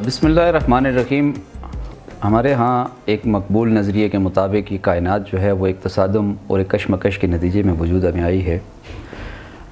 بسم اللہ الرحمن الرحیم۔ ہمارے ہاں ایک مقبول نظریے کے مطابق یہ کائنات جو ہے وہ ایک تصادم اور ایک کشمکش کے نتیجے میں وجود میں آئی ہے،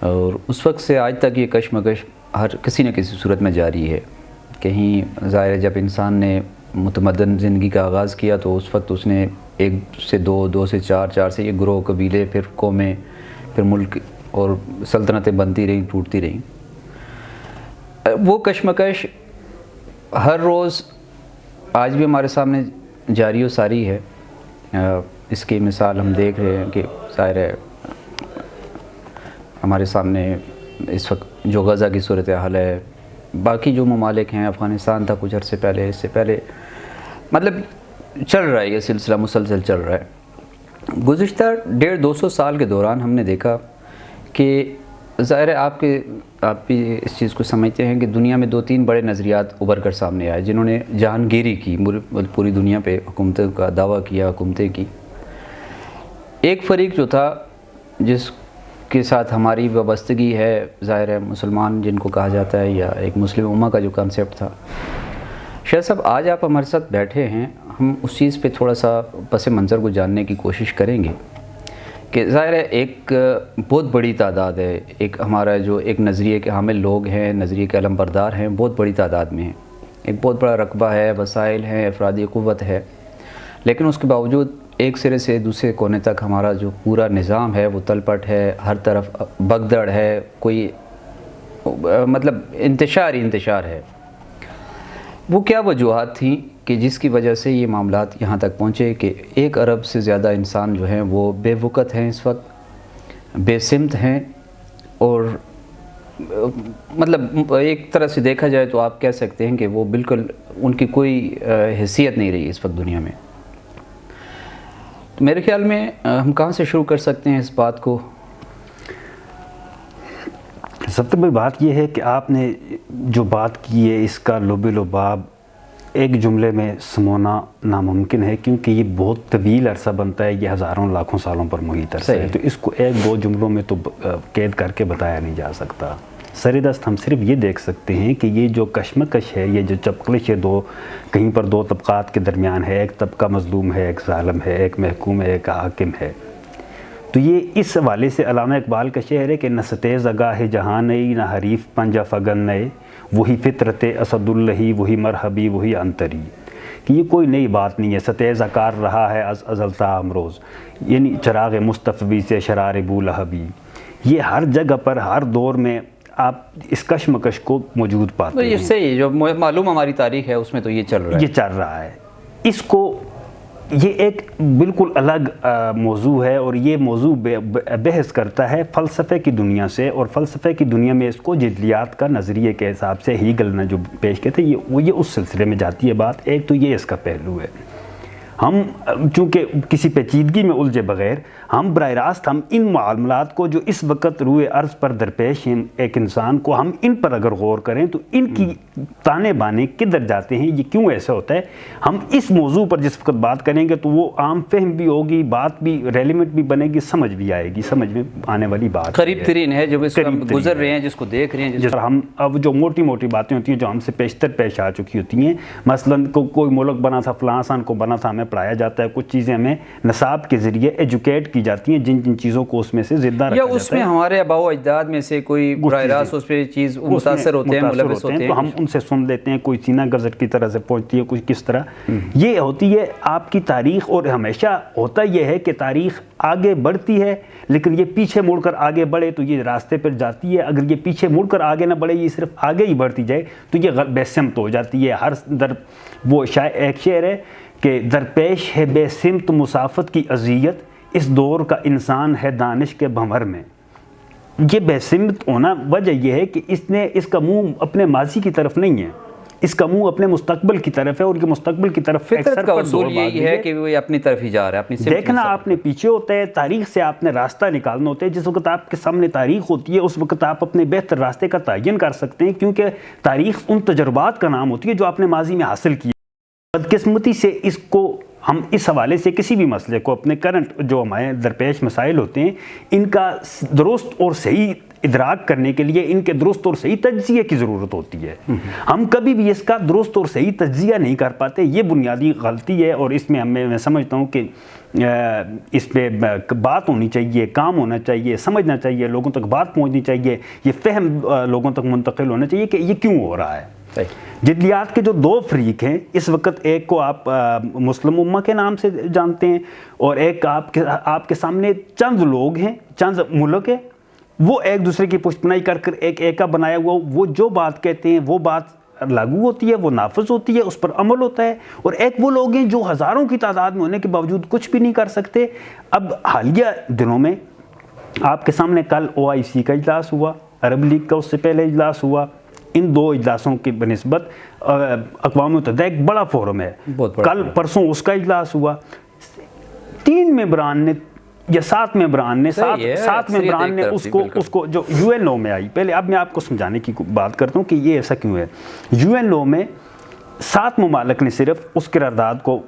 اور اس وقت سے آج تک یہ کشمکش ہر کسی نہ کسی صورت میں جاری ہے۔ کہیں ظاہر ہے جب انسان نے متمدن زندگی کا آغاز کیا تو اس وقت اس نے ایک سے دو سے چار سے یہ گروہ، قبیلے، پھر قومیں، پھر ملک اور سلطنتیں بنتی رہیں، ٹوٹتی رہیں۔ وہ کشمکش ہر روز آج بھی ہمارے سامنے جاری و ساری ہے۔ اس کی مثال ہم دیکھ رہے ہیں کہ ظاہر ہے ہمارے سامنے اس وقت جو غزہ کی صورتحال ہے، باقی جو ممالک ہیں، افغانستان تھا کچھ عرصے پہلے، اس سے پہلے مطلب چل رہا ہے، یہ سلسلہ مسلسل چل رہا ہے۔ گزشتہ 150-200 سال کے دوران ہم نے دیکھا کہ ظاہر ہے آپ بھی اس چیز کو سمجھتے ہیں کہ دنیا میں 2-3 بڑے نظریات ابھر کر سامنے آئے جنہوں نے جہانگیری کی، پوری دنیا پہ حکومتوں کا دعویٰ کیا، حکومتیں کی۔ ایک فریق جو تھا جس کے ساتھ ہماری وابستگی ہے، ظاہر ہے مسلمان جن کو کہا جاتا ہے، یا ایک مسلم امہ کا جو کانسیپٹ تھا۔ شاہ صاحب آج آپ ہمارے ساتھ بیٹھے ہیں، ہم اس چیز پہ تھوڑا سا پس منظر کو جاننے کی کوشش کریں گے کہ ظاہر ہے ایک بہت بڑی تعداد ہے، ایک ہمارا جو ایک نظریے کے حامل لوگ ہیں، نظریے کے علم بردار ہیں، بہت بڑی تعداد میں ہیں، ایک بہت بڑا رقبہ ہے، وسائل ہیں، افرادی قوت ہے، لیکن اس کے باوجود ایک سرے سے دوسرے کونے تک ہمارا جو پورا نظام ہے وہ تلپٹ ہے، ہر طرف بگدڑ ہے، کوئی مطلب انتشار ہے۔ وہ کیا وجوہات تھیں کہ جس کی وجہ سے یہ معاملات یہاں تک پہنچے کہ 1 ارب سے زیادہ انسان جو ہیں وہ بے وقت ہیں، اس وقت بے سمت ہیں، اور مطلب ایک طرح سے دیکھا جائے تو آپ کہہ سکتے ہیں کہ وہ بالکل ان کی کوئی حیثیت نہیں رہی اس وقت دنیا میں۔ تو میرے خیال میں ہم کہاں سے شروع کر سکتے ہیں اس بات کو؟ سب سے بڑی بات یہ ہے کہ آپ نے جو بات کی ہے اس کا لب لباب ایک جملے میں سمونا ناممکن ہے، کیونکہ یہ بہت طویل عرصہ بنتا ہے، یہ ہزاروں لاکھوں سالوں پر محیط عرصہ ہے، تو اس کو 1-2 جملوں میں تو قید کر کے بتایا نہیں جا سکتا۔ سر دست ہم صرف یہ دیکھ سکتے ہیں کہ یہ جو کشمکش ہے، یہ جو چپکلش ہے، کہیں پر 2 طبقات کے درمیان ہے، ایک طبقہ مظلوم ہے، ایک ظالم ہے، ایک محکوم ہے، ایک حاکم ہے۔ تو یہ اس حوالے سے علامہ اقبال کا شعر ہے کہ نہ ستیز اگاہ جہاں نئی، نہ حریف پنجہ فگن نئے، وہی فطرت اسد اللہی، وہی مرحبی، وہی انتری، کہ یہ کوئی نئی بات نہیں ہے۔ ستیز اکار رہا ہے از ازل تا امروز، یعنی چراغ مصطفی سے شرار بولہبی، یہ ہر جگہ پر ہر دور میں آپ اس کشمکش کو موجود پاتے ہیں۔ یہ صحیح، جو معلوم ہماری تاریخ ہے اس میں تو یہ چل رہا ہے۔ اس کو یہ ایک بالکل الگ موضوع ہے، اور یہ موضوع بحث کرتا ہے فلسفے کی دنیا سے، اور فلسفے کی دنیا میں اس کو جدلیات کا نظریے کے حساب سے ہیگل نے جو پیش کیا تھا، یہ اس سلسلے میں جاتی ہے بات۔ ایک تو یہ اس کا پہلو ہے، ہم چونکہ کسی پیچیدگی میں الجھے بغیر ہم براہ راست ہم ان معاملات کو جو اس وقت روئے عرض پر درپیش ہیں ایک انسان کو، ہم ان پر اگر غور کریں تو ان کی تانے بانے کدھر جاتے ہیں، یہ کیوں ایسا ہوتا ہے، ہم اس موضوع پر جس وقت بات کریں گے تو وہ عام فہم بھی ہوگی، بات بھی ریلیونٹ بھی بنے گی، سمجھ بھی آئے گی، سمجھ میں آنے والی بات قریب ترین ہے، جو اس کا گزر رہے ہیں، جس کو دیکھ رہے ہیں، جس پر ہم اب جو موٹی موٹی باتیں ہوتی ہیں جو ہم سے پیشتر پیش آ چکی ہوتی ہیں، مثلاً کوئی ملک بنا تھا، فلاں سان کو بنا تھا، ہمیں پڑھایا جاتا ہے، کچھ چیزیں ہمیں نصاب کے ذریعے ایجوکیٹ کی جاتی ہیں، جن چیزوں کو اس میں سے زندہ رکھا جاتا ہے، یا اس میں ہمارے آباء و اجداد میں سے کوئی براہ راست اس پہ چیز متاثر ہوتے ہیں، ملوث ہوتے ہیں، تو ہم ان سے سن لیتے ہیں، کوئی سینہ گزٹ کی طرح سے پہنچتی ہے، کچھ کس طرح یہ ہوتی ہے آپ کی تاریخ۔ اور ہمیشہ ہوتا یہ ہے کہ تاریخ آگے بڑھتی ہے، لیکن یہ پیچھے مڑ کر آگے بڑھے تو یہ راستے پر جاتی ہے، اگر یہ پیچھے مڑ کر آگے نہ بڑھے، یہ صرف آگے ہی بڑھتی جائے تو یہ بے سمت ہو جاتی ہے۔ ہر وہ ایک شعر ہے کہ درپیش ہے بے سمت مسافت کی اذیت، اس دور کا انسان ہے دانش کے بھنور میں۔ یہ بے سمت ہونا وجہ یہ ہے کہ اس کا منہ اپنے ماضی کی طرف نہیں ہے، اس کا منہ اپنے مستقبل کی طرف ہے، اور یہ مستقبل کی طرف فطرت کا اصول یہی ہے کہ وہ اپنی طرف ہی جا رہا ہے، اپنی سمت دیکھنا آپ نے پیچھے ہوتا ہے، تاریخ سے آپ نے راستہ نکالنا ہوتا ہے۔ جس وقت آپ کے سامنے تاریخ ہوتی ہے اس وقت آپ اپنے بہتر راستے کا تعین کر سکتے ہیں، کیونکہ تاریخ ان تجربات کا نام ہوتی ہے جو آپ نے ماضی میں حاصل کی۔ بدقسمتی سے اس کو ہم اس حوالے سے کسی بھی مسئلے کو، اپنے کرنٹ جو ہمارے درپیش مسائل ہوتے ہیں، ان کا درست اور صحیح ادراک کرنے کے لیے ان کے درست اور صحیح تجزیے کی ضرورت ہوتی ہے. ہم کبھی بھی اس کا درست اور صحیح تجزیہ نہیں کر پاتے. یہ بنیادی غلطی ہے اور اس میں میں سمجھتا ہوں کہ اس پہ بات ہونی چاہیے, کام ہونا چاہیے, سمجھنا چاہیے, لوگوں تک بات پہنچنی چاہیے, یہ فہم لوگوں تک منتقل ہونا چاہیے کہ یہ کیوں ہو رہا ہے. جدلیات کے جو دو فریق ہیں اس وقت, ایک کو آپ مسلم امہ کے نام سے جانتے ہیں اور ایک آپ کے سامنے چند لوگ ہیں, چند ملک ہیں, وہ ایک دوسرے کی پشت پناہی کر کر ایک ایکا بنایا ہوا, وہ جو بات کہتے ہیں وہ بات لاگو ہوتی ہے, وہ نافذ ہوتی ہے, اس پر عمل ہوتا ہے. اور ایک وہ لوگ ہیں جو ہزاروں کی تعداد میں ہونے کے باوجود کچھ بھی نہیں کر سکتے. اب حالیہ دنوں میں آپ کے سامنے کل OIC کا اجلاس ہوا, عرب لیگ کا اس سے پہلے اجلاس ہوا. ان دو اجلاسوں کی بنسبت اقوام متحدہ ایک بڑا فورم ہے. کل پرسوں اس کا اجلاس ہوا. 3 ممبران نے یا 7 ممبران نے 7 ممبران نے اس کو جو UN میں آئی. پہلے اب میں آپ کو سمجھانے کی بات کرتا ہوں کہ یہ ایسا کیوں ہے. UN میں 7 ممالک نے صرف اس قرارداد کو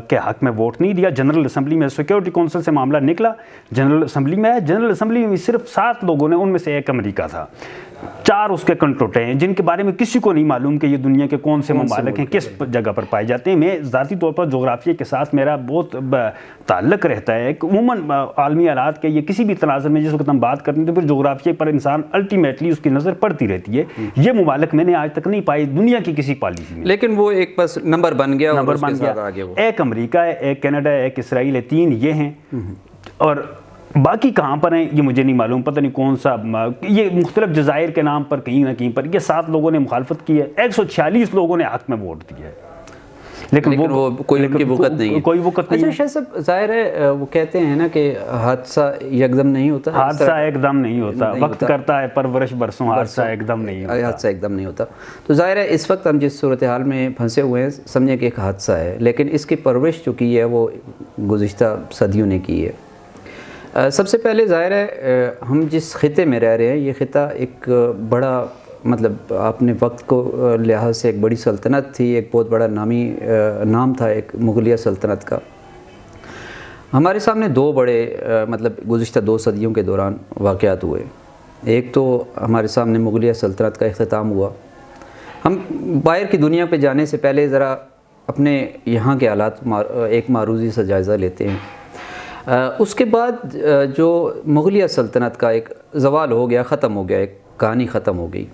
کے حق میں ووٹ نہیں دیا. جنرل اسمبلی میں سیکورٹی کونسل سے معاملہ نکلا, جنرل اسمبلی میں آیا. جنرل اسمبلی میں صرف 7 لوگوں نے, ان میں سے ایک امریکہ تھا. 4 اس کے کنٹروٹے ہیں جن کے بارے میں کسی کو نہیں معلوم کہ یہ دنیا کے کون سے ممالک ہیں, کس جگہ پر پائے جاتے ہیں. میں ذاتی طور پر جغرافیہ کے ساتھ میرا بہت تعلق رہتا ہے کہ عموماً عالمی حالات کے یہ کسی بھی تناظر میں جس وقت ہم بات کرتے ہیں تو پھر جغرافیہ پر انسان الٹیمیٹلی اس کی نظر پڑتی رہتی ہے. یہ ممالک میں نے آج تک نہیں پائے دنیا کی کسی پالیسی میں, لیکن وہ ایک بس نمبر بن گیا. ایک امریکہ ہے, ایک کینیڈا ہے, ایک اسرائیل ہے, 3 یہ ہیں. اور باقی کہاں پر ہیں یہ مجھے نہیں معلوم, پتہ نہیں کون سا, یہ مختلف جزائر کے نام پر کہیں نہ کہیں پر. یہ 7 لوگوں نے مخالفت کی ہے, 146 لوگوں نے حق میں ووٹ دیا ہے, لیکن وہ کوئی ان کی وقت نہیں ہے. کوئی وقت نہیں ہے. اچھا صاحب, ظاہر ہے وہ کہتے ہیں نا کہ حادثہ یکدم نہیں ہوتا. حادثہ ایک دم نہیں ہوتا, وقت کرتا ہے پرورش برسوں. حادثہ ایک دم نہیں ہوتا. حادثہ ایک دم نہیں ہوتا. تو ظاہر ہے اس وقت ہم جس صورتحال میں پھنسے ہوئے ہیں سمجھیں کہ ایک حادثہ ہے, لیکن اس کی پرورش جو کی ہے وہ گزشتہ صدیوں نے کی ہے. سب سے پہلے ظاہر ہے ہم جس خطے میں رہ رہے ہیں یہ خطہ ایک بڑا, مطلب اپنے وقت کو لحاظ سے ایک بڑی سلطنت تھی, ایک بہت بڑا نام تھا ایک مغلیہ سلطنت کا. ہمارے سامنے 2 بڑے مطلب گزشتہ 2 صدیوں کے دوران واقعات ہوئے. ایک تو ہمارے سامنے مغلیہ سلطنت کا اختتام ہوا. ہم باہر کی دنیا پہ جانے سے پہلے ذرا اپنے یہاں کے حالات ایک معروضی سا جائزہ لیتے ہیں. اس کے بعد جو مغلیہ سلطنت کا ایک زوال ہو گیا, ختم ہو گیا, ایک کہانی ختم ہو گئی,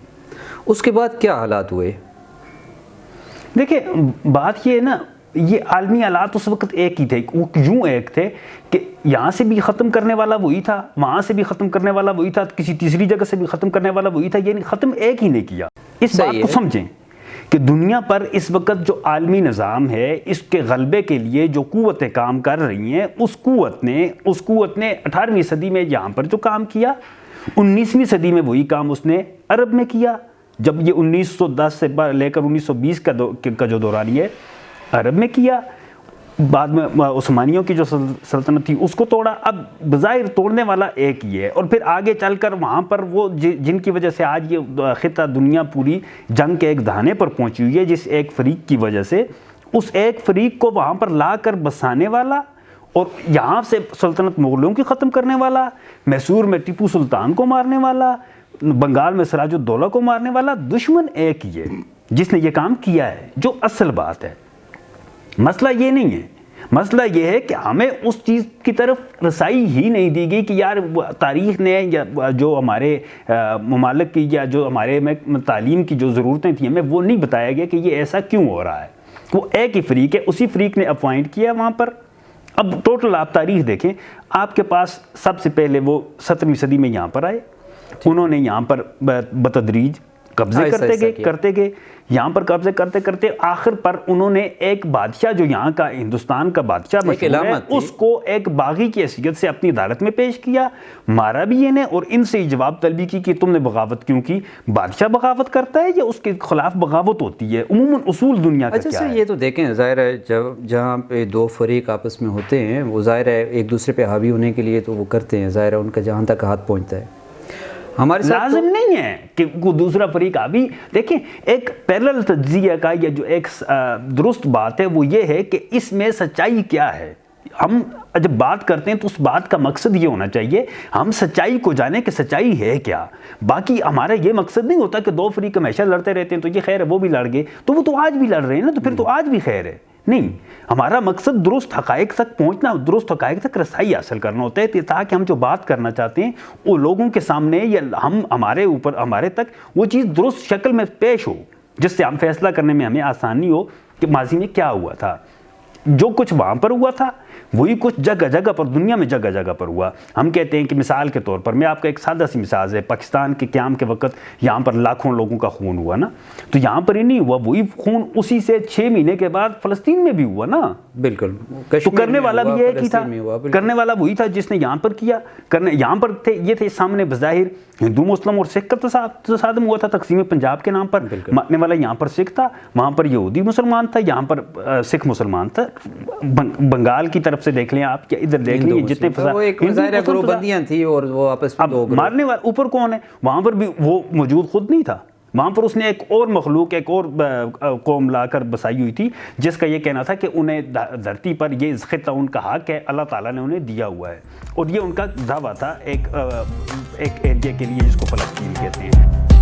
اس کے بعد کیا حالات ہوئے؟ دیکھیں بات یہ ہے نا, یہ عالمی حالات اس وقت ایک ہی تھے. وہ یوں ایک تھے کہ یہاں سے بھی ختم کرنے والا وہی تھا, وہاں سے بھی ختم کرنے والا وہی تھا, کسی تیسری جگہ سے بھی ختم کرنے والا وہی تھا. یعنی ختم ایک ہی نے کیا. اس بات کو سمجھیں کہ دنیا پر اس وقت جو عالمی نظام ہے اس کے غلبے کے لیے جو قوتیں کام کر رہی ہیں, اس قوت نے 18ویں صدی میں یہاں پر جو کام کیا, 19ویں صدی میں وہی کام اس نے عرب میں کیا. جب یہ 1910 سے لے کر 1920 کا جو دورانی ہے عرب میں کیا. بعد میں عثمانیوں کی جو سلطنت تھی اس کو توڑا. اب بظاہر توڑنے والا ایک ہی ہے, اور پھر آگے چل کر وہاں پر وہ جن کی وجہ سے آج یہ خطہ دنیا پوری جنگ کے ایک دہانے پر پہنچی ہوئی ہے, جس ایک فریق کی وجہ سے, اس ایک فریق کو وہاں پر لا کر بسانے والا اور یہاں سے سلطنت مغلوں کی ختم کرنے والا, میسور میں ٹیپو سلطان کو مارنے والا, بنگال میں سراج الدولہ کو مارنے والا دشمن ایک ہی ہے جس نے یہ کام کیا ہے. جو اصل بات ہے, مسئلہ یہ نہیں ہے. مسئلہ یہ ہے کہ ہمیں اس چیز کی طرف رسائی ہی نہیں دی گئی کہ یار تاریخ نے یا جو ہمارے ممالک کی یا جو ہمارے تعلیم کی جو ضرورتیں تھیں ہمیں وہ نہیں بتایا گیا کہ یہ ایسا کیوں ہو رہا ہے. وہ ایک ہی فریق ہے, اسی فریق نے اپوائنٹ کیا وہاں پر. اب ٹوٹل آپ تاریخ دیکھیں, آپ کے پاس سب سے پہلے وہ 17ویں صدی میں یہاں پر آئے, انہوں نے یہاں پر بتدریج قبضے کرتے گئے یہاں پر قبضے کرتے کرتے آخر پر انہوں نے ایک بادشاہ جو یہاں کا ہندوستان کا بادشاہ مشہور ہے اس کو ایک باغی کی حیثیت سے اپنی عدالت میں پیش کیا, مارا بھی انہیں اور ان سے جواب طلبی کی کہ تم نے بغاوت کیوں کی. بادشاہ بغاوت کرتا ہے یا اس کے خلاف بغاوت ہوتی ہے؟ عموماً اصول دنیا کا کیا ہے. یہ تو دیکھیں ظاہر ہے جہاں پہ 2 فریق آپس میں ہوتے ہیں وہ ظاہر ہے ایک دوسرے پہ حاوی ہونے کے لیے تو وہ کرتے ہیں, ظاہر ہے ان کا جہاں تک ہاتھ پہنچتا ہے. ہمارے لازم نہیں ہے کہ کوئی دوسرا فریق ابھی دیکھیں ایک پیرلل تجزیہ کا یا جو ایک درست بات ہے وہ یہ ہے کہ اس میں سچائی کیا ہے. ہم جب بات کرتے ہیں تو اس بات کا مقصد یہ ہونا چاہیے ہم سچائی کو جانیں کہ سچائی ہے کیا. باقی ہمارا یہ مقصد نہیں ہوتا کہ دو فریق ہمیشہ لڑتے رہتے ہیں تو یہ خیر ہے وہ بھی لڑ گئے تو وہ تو آج بھی لڑ رہے ہیں نا, تو پھر تو آج بھی خیر ہے. نہیں, ہمارا مقصد درست حقائق تک پہنچنا, درست حقائق تک رسائی حاصل کرنا ہوتا ہے تاکہ ہم جو بات کرنا چاہتے ہیں وہ لوگوں کے سامنے یا ہم ہمارے تک وہ چیز درست شکل میں پیش ہو, جس سے ہم فیصلہ کرنے میں ہمیں آسانی ہو کہ ماضی میں کیا ہوا تھا. جو کچھ وہاں پر ہوا تھا وہی کچھ جگہ جگہ پر, دنیا میں جگہ جگہ پر ہوا. ہم کہتے ہیں کہ مثال کے طور پر میں آپ کا ایک سادہ سی مثال ہے, پاکستان کے قیام کے وقت یہاں پر لاکھوں لوگوں کا خون ہوا نا, تو یہاں پر ہی نہیں ہوا, وہی خون اسی سے 6 مہینے کے بعد فلسطین میں بھی ہوا نا. بالکل, تو کرنے والا بھی ایک ہی تھا, کرنے والا وہی تھا جس نے یہاں پر کیا. یہاں پر تھے یہ تھے سامنے بظاہر ہندو مسلم اور سکھ کا تصادم ہوا تھا تقسیم پنجاب کے نام پر. مرنے والا یہاں پر سکھ تھا, وہاں پر یہودی مسلمان تھا, یہاں پر سکھ مسلمان تھا. بنگال کی طرف سے دیکھ لیں آپ, کیا ادھر دیکھ لیں جتنے بندیاں تھیں اور وہ آپس میں مارنے والا اوپر کون ہے, وہاں پر بھی وہ موجود خود نہیں تھا. وہاں پر اس نے ایک اور مخلوق, ایک اور قوم لا کر بسائی ہوئی تھی جس کا یہ کہنا تھا کہ انہیں دھرتی پر یہ خطہ ان کا حق ہے, اللہ تعالیٰ نے انہیں دیا ہوا ہے, اور یہ ان کا دعویٰ تھا ایک ایریا کے لیے جس کو فلسطین کہتے ہیں.